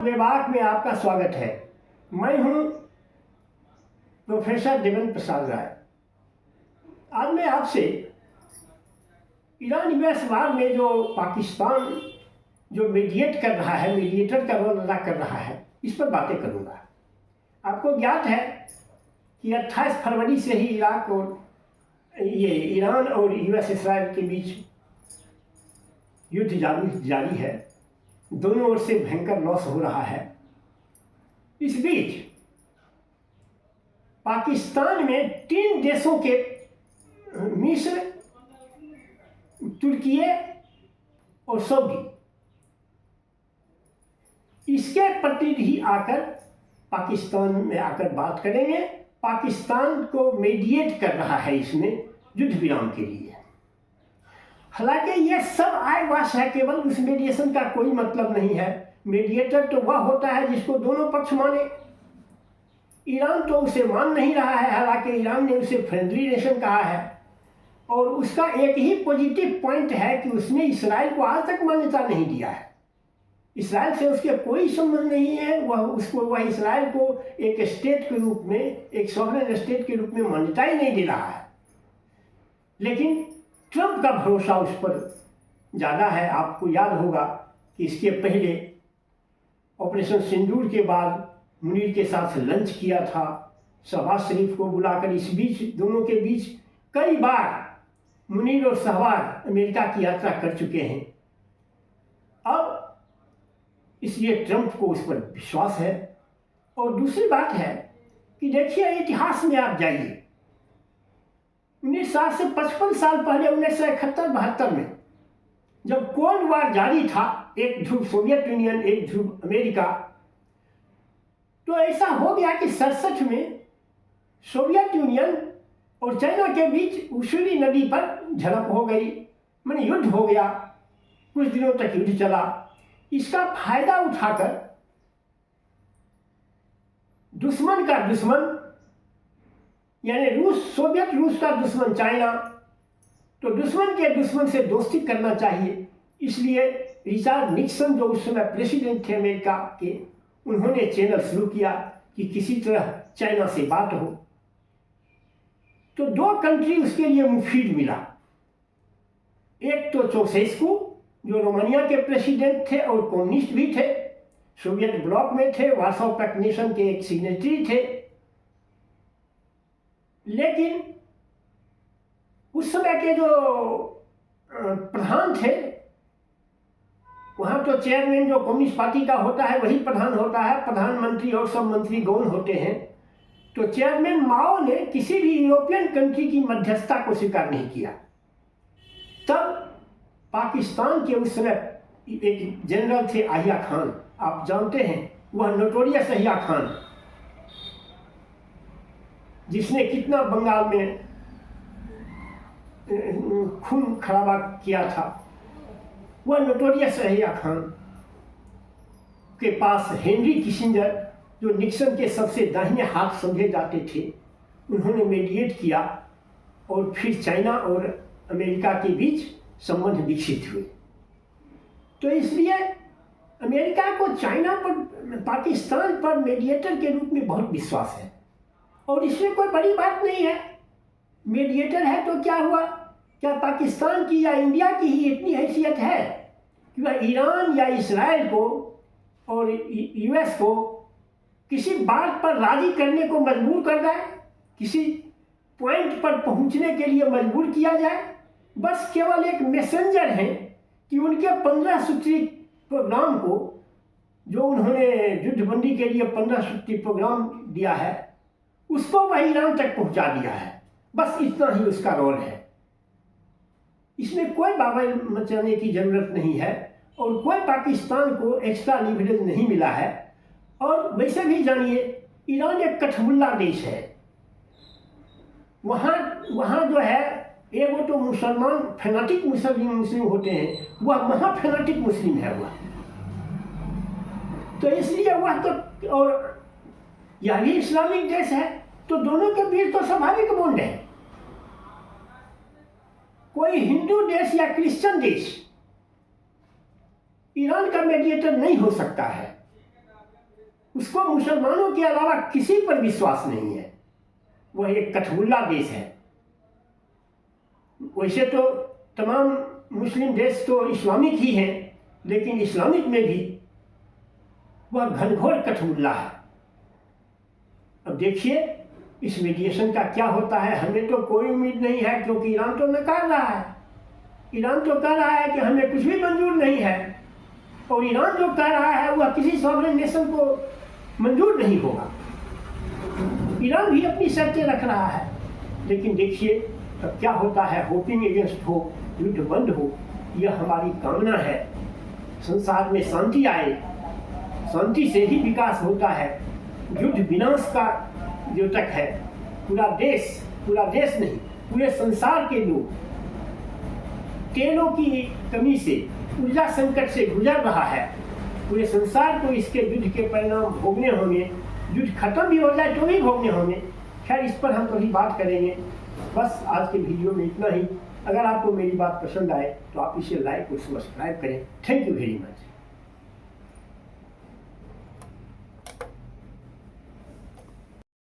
विभाग में आपका स्वागत है। मैं हूं प्रोफेसर देवेंद्र प्रसाद राय। आज मैं आपसे ईरान यूएस वार में जो पाकिस्तान जो मीडिएट कर रहा है, मीडिएटर का रोल अदा कर रहा है, इस पर बातें करूंगा। आपको ज्ञात है कि 28 फरवरी से ही इराक और ये ईरान और यूएस इसराइल के बीच युद्ध जारी है। दोनों ओर से भयंकर लॉस हो रहा है। इस बीच पाकिस्तान में 3 देशों के मिस्र, तुर्की और सऊदी, इसके प्रतिनिधि आकर पाकिस्तान में आकर बात करेंगे। पाकिस्तान को मीडिएट कर रहा है इसमें युद्ध विराम के लिए। हालांकि यह सब आयवास है, केवल उस मीडिएशन का कोई मतलब नहीं है। मीडिएटर तो वह होता है जिसको दोनों पक्ष माने। ईरान तो उसे मान नहीं रहा है, हालांकि ईरान ने उसे फ्रेंडली नेशन कहा है और उसका एक ही पॉजिटिव पॉइंट है कि उसने इसराइल को आज तक मान्यता नहीं दिया है। इसराइल से उसके कोई संबंध नहीं है। वह इसराइल को एक स्टेट के रूप में, एक सॉवरेन स्टेट के रूप में मान्यता ही नहीं दे रहा है। लेकिन ट्रंप का भरोसा उस पर ज़्यादा है। आपको याद होगा कि इसके पहले ऑपरेशन सिंदूर के बाद मुनीर के साथ लंच किया था, शहबाज शरीफ को बुलाकर। इस बीच दोनों के बीच कई बार मुनीर और शहबाज अमेरिका की यात्रा कर चुके हैं। अब इसलिए ट्रंप को उस पर विश्वास है। और दूसरी बात है कि देखिए, इतिहास में आप जाइए, 1960 से 55 साल पहले 1971-72 में जब कोल्ड वार जारी था, एक ध्रुव सोवियत यूनियन, एक ध्रुव अमेरिका, तो ऐसा हो गया कि 67 में सोवियत यूनियन और चाइना के बीच उसूरी नदी पर झड़प हो गई, माने युद्ध हो गया। कुछ दिनों तक युद्ध चला। इसका फायदा उठाकर दुश्मन का दुश्मन यानी रूस का दुश्मन चाइना, तो दुश्मन के दुश्मन से दोस्ती करना चाहिए। इसलिए रिचर्ड निक्सन, जो उस समय प्रेसिडेंट थे अमेरिका के, उन्होंने चैनल शुरू किया कि किसी तरह चाइना से बात हो। तो 2 कंट्री उसके लिए मुफीद मिला। एक तो चौसेस्कू, जो रोमानिया के प्रेसिडेंट थे और कम्युनिस्ट भी थे, सोवियत ब्लॉक में थे, वार्सो पैक्ट नेशन के एक सिग्नेटरी थे। लेकिन उस समय के जो प्रधान थे, वहाँ तो चेयरमैन जो कम्युनिस्ट पार्टी का होता है वही प्रधान होता है, प्रधानमंत्री और सब मंत्री गौण होते हैं। तो चेयरमैन माओ ने किसी भी यूरोपियन कंट्री की मध्यस्थता को स्वीकार नहीं किया। तब पाकिस्तान के उस समय एक जनरल थे अहिया खान, आप जानते हैं, वह नोटोरियस अहिया खान, जिसने कितना बंगाल में खून खराबा किया था। वह नोटोरियस अहिया खान के पास हेनरी किसिंजर, जो निक्सन के सबसे दाहिने हाथ समझे जाते थे, उन्होंने मीडिएट किया और फिर चाइना और अमेरिका के बीच संबंध विकसित हुए। तो इसलिए अमेरिका को चाइना पर, पाकिस्तान पर मीडिएटर के रूप में बहुत विश्वास है और इसमें कोई बड़ी बात नहीं है। मीडिएटर है तो क्या हुआ? क्या पाकिस्तान की या इंडिया की ही इतनी हैसियत है कि वह ईरान या इसराइल को और यूएस को किसी बात पर राजी करने को मजबूर कर जाए, किसी पॉइंट पर पहुंचने के लिए मजबूर किया जाए? बस केवल एक मैसेंजर हैं कि उनके 15 सूत्री प्रोग्राम को, जो उन्होंने युद्धबंदी के लिए 15 सूत्री प्रोग्राम दिया है, उसको वह ईरान तक पहुंचा दिया है। बस इतना ही उसका रोल है। इसमें कोई बाबा मचाने की जरूरत नहीं है और कोई पाकिस्तान को एक्स्ट्रा लिवरेज नहीं मिला है। और वैसे भी जानिए, ईरान एक कठमुल्ला देश है। वहाँ जो है, एक वो तो मुसलमान फैनाटिक मुस्लिम होते हैं, वह महा फैनाटिक मुस्लिम है वह। तो इसलिए वह तो, और यह भी इस्लामिक देश है, तो दोनों के बीच तो स्वाभाविक बॉन्ड है। कोई हिंदू देश या क्रिश्चियन देश ईरान का मीडिएटर नहीं हो सकता है। उसको मुसलमानों के अलावा किसी पर विश्वास नहीं है। वह एक कठबुल्ला देश है। वैसे तो तमाम मुस्लिम देश तो इस्लामिक ही हैं, लेकिन इस्लामिक में भी वह घनघोर कठबुल्ला है। अब देखिए इस मीडिएशन का क्या होता है। हमें तो कोई उम्मीद नहीं है, क्योंकि ईरान तो नकार रहा है। ईरान तो कह रहा है कि हमें कुछ भी मंजूर नहीं है, और ईरान जो कह रहा है वह किसी सॉवरेन नेशन को मंजूर नहीं होगा। ईरान भी अपनी शर्तें रख रहा है। लेकिन देखिए अब क्या होता है। होपिंग अगेंस्ट हो, युद्ध बंद हो, यह हमारी कामना है। संसार में शांति आए, शांति से ही विकास होता है। युद्ध विनाश का द्योतक है। पूरा देश नहीं, पूरे संसार के लोग तेलों की कमी से, ऊर्जा संकट से गुजर रहा है। पूरे संसार को इसके युद्ध के परिणाम भोगने होंगे। युद्ध खत्म भी हो जाए तो भी भोगने होंगे। खैर इस पर हम कभी बात करेंगे। बस आज के वीडियो में इतना ही। अगर आपको मेरी बात पसंद आए तो आप इसे लाइक और सब्सक्राइब करें। Thank you very much.